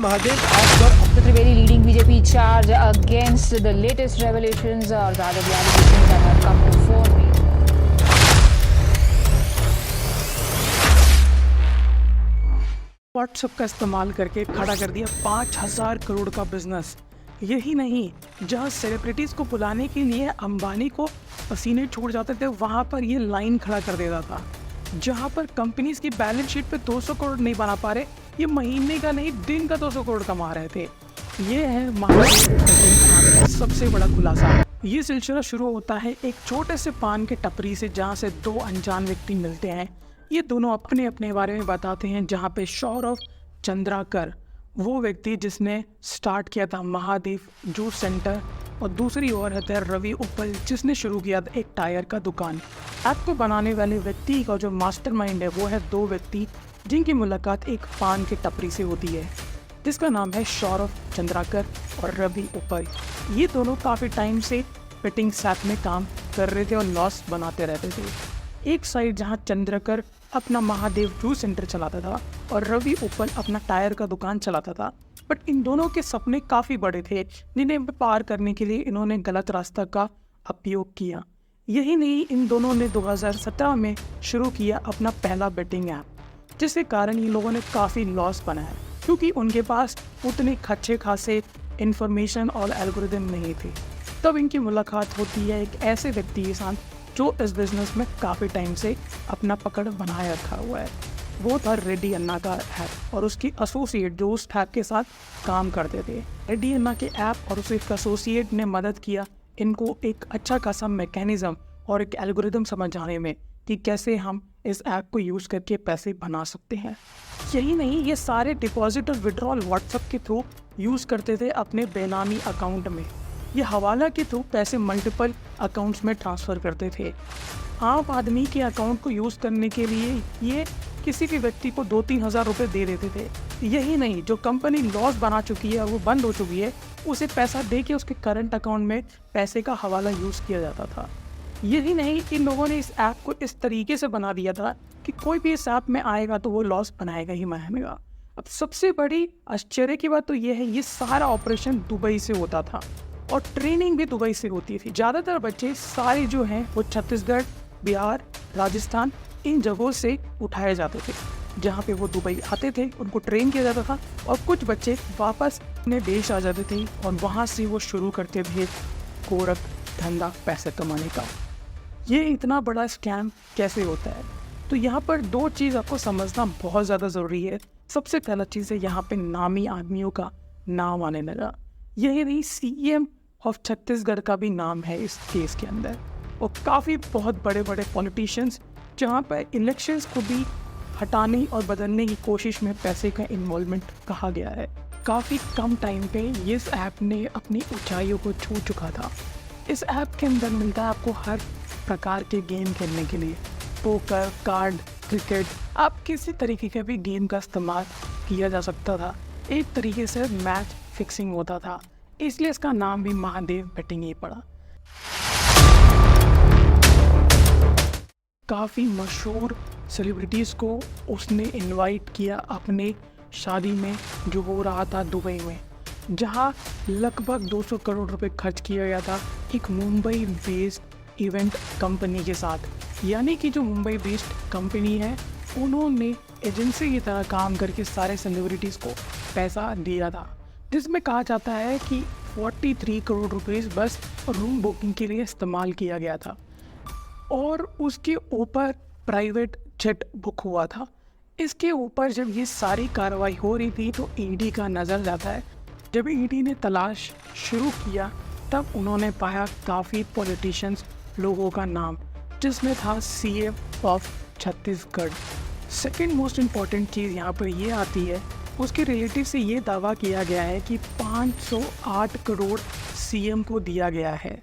Mahadev app पर Mr. Trivedi leading BJP charge against the latest revelations or rather the allegations that have come to fore. WhatsApp का इस्तेमाल करके खड़ा कर दिया 5,000 करोड़ का बिजनेस। यही नहीं, जहां सेलिब्रिटीज को बुलाने के लिए अंबानी को पसीने छूट जाते थे, वहां पर ये लाइन खड़ा कर देता था। जहां पर कंपनीज की बैलेंस शीट पे 200 करोड़ नहीं बना पा रहे, ये महीने का नहीं दिन का 200 करोड़ कमा रहे थे। ये है महादेव सबसे बड़ा खुलासा। ये सिलसिला शुरू होता है एक छोटे से पान के टपरी से, जहाँ से दो अनजान व्यक्ति मिलते हैं। ये दोनों अपने अपने बारे में बताते हैं, जहाँ पे सौरभ चंद्राकर वो व्यक्ति जिसने स्टार्ट किया था महादेव जूस सेंटर, और दूसरी ओर है रवि उपल जिसने शुरू किया था एक टायर का दुकान। ऐप को बनाने वाले व्यक्ति का जो मास्टरमाइंड है वो है दो व्यक्ति जिनकी मुलाकात एक पान के टपरी से होती है, जिसका नाम है सौरभ चंद्राकर और रवि उपल। ये दोनों काफ़ी टाइम से बेटिंग ऐप में काम कर रहे थे और लॉस बनाते रहते थे। एक साइड जहां चंद्रकर अपना महादेव जूस सेंटर चलाता था और रवि उपल अपना टायर का दुकान चलाता था, बट इन दोनों के सपने काफ़ी बड़े थे जिन्हें पार करने के लिए इन्होंने गलत रास्ता का उपयोग किया। यही नहीं, इन दोनों ने 2017 में शुरू किया अपना पहला बेटिंग ऐप, जिसके कारण इन लोगों ने काफ़ी लॉस बनाया, क्योंकि उनके पास उतने अच्छे खासे इन्फॉर्मेशन और एल्गोरिदम नहीं थे। तब इनकी मुलाकात होती है एक ऐसे व्यक्ति के साथ जो इस बिज़नेस में काफ़ी टाइम से अपना पकड़ बनाए रखा हुआ है। वो था रेड्डी अन्ना का ऐप और उसकी एसोसिएट जो उस ऐप के साथ काम करते थे। रेड्डी अन्ना के ऐप और उसके एसोसिएट ने मदद किया इनको एक अच्छा खासा मैकेनिज़्म और एक एल्गोरिदम समझ आने में कि कैसे हम इस ऐप को यूज़ करके पैसे बना सकते हैं। यही नहीं, ये सारे डिपॉजिट और विड्रॉल व्हाट्सएप के थ्रू यूज़ करते थे अपने बेनामी अकाउंट में। ये हवाला के थ्रू पैसे मल्टीपल अकाउंट्स में ट्रांसफ़र करते थे। आम आदमी के अकाउंट को यूज़ करने के लिए ये किसी भी व्यक्ति को 2-3 हज़ार रुपये दे देते थे। यही नहीं, जो कंपनी लॉस बना चुकी है और वो बंद हो चुकी है, उसे पैसा दे के उसके करंट अकाउंट में पैसे का हवाला यूज़ किया जाता था। यही नहीं, इन लोगों ने इस ऐप को इस तरीके से बना दिया था कि कोई भी इस ऐप में आएगा तो वो लॉस बनाएगा ही बनाएगा। अब सबसे बड़ी आश्चर्य की बात तो ये है, ये सारा ऑपरेशन दुबई से होता था और ट्रेनिंग भी दुबई से होती थी। ज़्यादातर बच्चे सारे जो हैं वो छत्तीसगढ़, बिहार, राजस्थान इन जगहों से उठाए जाते थे, जहाँ पे वो दुबई आते थे, उनको ट्रेन किया जाता था और कुछ बच्चे वापस अपने देश आ जाते थे और वहाँ से वो शुरू करते थे गोरख धंधा पैसे कमाने का। ये इतना बड़ा स्कैम कैसे होता है? तो यहाँ पर दो चीज़ आपको समझना बहुत ज़्यादा ज़रूरी है। सबसे पहला चीज़ है, यहाँ पे नामी आदमियों का नाम आने लगा। यही नहीं, सीएम ऑफ छत्तीसगढ़ का भी नाम है इस केस के अंदर, और काफ़ी बहुत बड़े बड़े पॉलिटिशियंस जहाँ पर इलेक्शंस को भी हटाने और बदलने की कोशिश में पैसे का इन्वॉल्वमेंट कहा गया है। काफ़ी कम टाइम पे इस ऐप ने अपनी ऊंचाइयों को छू चुका था। इस ऐप के अंदर मिलता है आपको हर प्रकार के गेम खेलने के लिए, पोकर, कार्ड, क्रिकेट, आप किसी तरीके के भी गेम का इस्तेमाल किया जा सकता था। एक तरीके से मैच फिक्सिंग होता था, इसलिए इसका नाम भी महादेव बेटिंग ही पड़ा। काफ़ी मशहूर सेलिब्रिटीज़ को उसने इनवाइट किया अपने शादी में जो हो रहा था दुबई में, जहां लगभग 200 करोड़ रुपए खर्च किया गया था एक मुंबई बेस्ड इवेंट कंपनी के साथ। यानी कि जो मुंबई बेस्ड कंपनी है, उन्होंने एजेंसी की तरह काम करके सारे सेलिब्रिटीज़ को पैसा दिया था, जिसमें कहा जाता है कि 43 करोड़ रुपए बस रूम बुकिंग के लिए इस्तेमाल किया गया था और उसके ऊपर प्राइवेट जेट बुक हुआ था। इसके ऊपर जब ये सारी कार्रवाई हो रही थी तो ईडी का नज़र जाता है। जब ईडी ने तलाश शुरू किया तब उन्होंने पाया काफ़ी पॉलिटिशियंस लोगों का नाम, जिसमें था CM of Chhattisgarh. Second most important चीज़ यहाँ पर ये आती है, उसके रिलेटिव से ये दावा किया गया है कि 508 करोड़ सीएम को दिया गया है।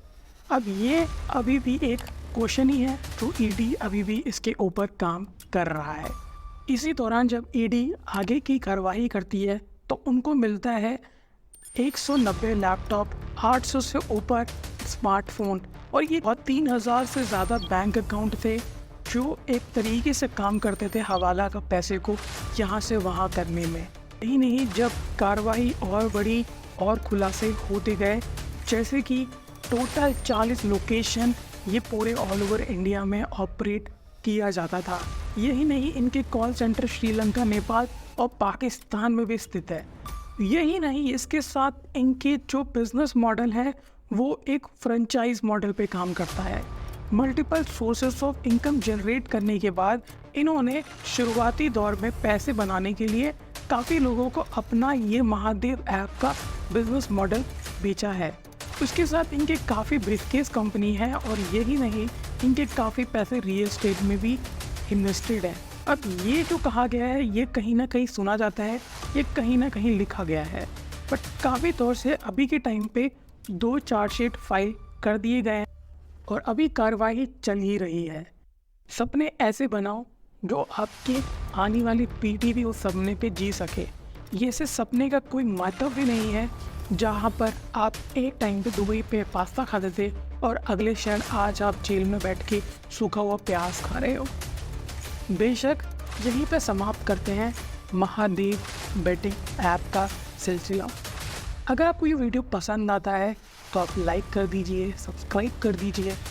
अब ये अभी भी एक क्वेश्चन ही है, तो ईडी अभी भी इसके ऊपर काम कर रहा है। इसी दौरान जब ईडी आगे की कार्रवाई करती है तो उनको मिलता है 190 लैपटॉप, 800 से ऊपर स्मार्टफोन और ये 3000 से ज़्यादा बैंक अकाउंट थे जो एक तरीके से काम करते थे हवाला का पैसे को यहाँ से वहाँ करने में। यही नहीं, जब कार्रवाई और बड़ी और खुलासे होते गए, जैसे कि टोटल 40 लोकेशन ये पूरे ऑल ओवर इंडिया में ऑपरेट किया जाता था। यही नहीं, इनके कॉल सेंटर श्रीलंका, नेपाल और पाकिस्तान में भी स्थित है। यही नहीं, इसके साथ इनके जो बिजनेस मॉडल है वो एक फ्रेंचाइज मॉडल पे काम करता है। Multiple sources of income generate करने के बाद इन्होंने शुरुआती दौर में पैसे बनाने के लिए काफ़ी लोगों को अपना ये महादेव ऐप का बिजनेस मॉडल बेचा है। उसके साथ इनके काफ़ी ब्रीफकेस कंपनी है और यही नहीं, इनके काफ़ी पैसे रियल एस्टेट में भी इन्वेस्टेड है। अब ये जो कहा गया है ये कहीं ना कहीं सुना जाता है, ये कहीं ना कहीं लिखा गया है, बट काफ़ी तौर से अभी के टाइम पे 2 चार्जशीट फाइल कर दिए गए हैं और अभी कार्रवाई चल ही रही है। सपने ऐसे बनाओ जो आपके आने वाली पीढ़ी भी उस सपने पे जी सके। ये से सपने का कोई मतलब भी नहीं है जहाँ पर आप एक टाइम पे दुबई पे पास्ता खाते थे और अगले क्षण आज आप जेल में बैठ के सूखा हुआ प्याज खा रहे हो। बेशक यहीं पे समाप्त करते हैं महादेव बेटिंग ऐप का सिलसिला। अगर आपको ये वीडियो पसंद आता है तो आप लाइक कर दीजिए, सब्सक्राइब कर दीजिए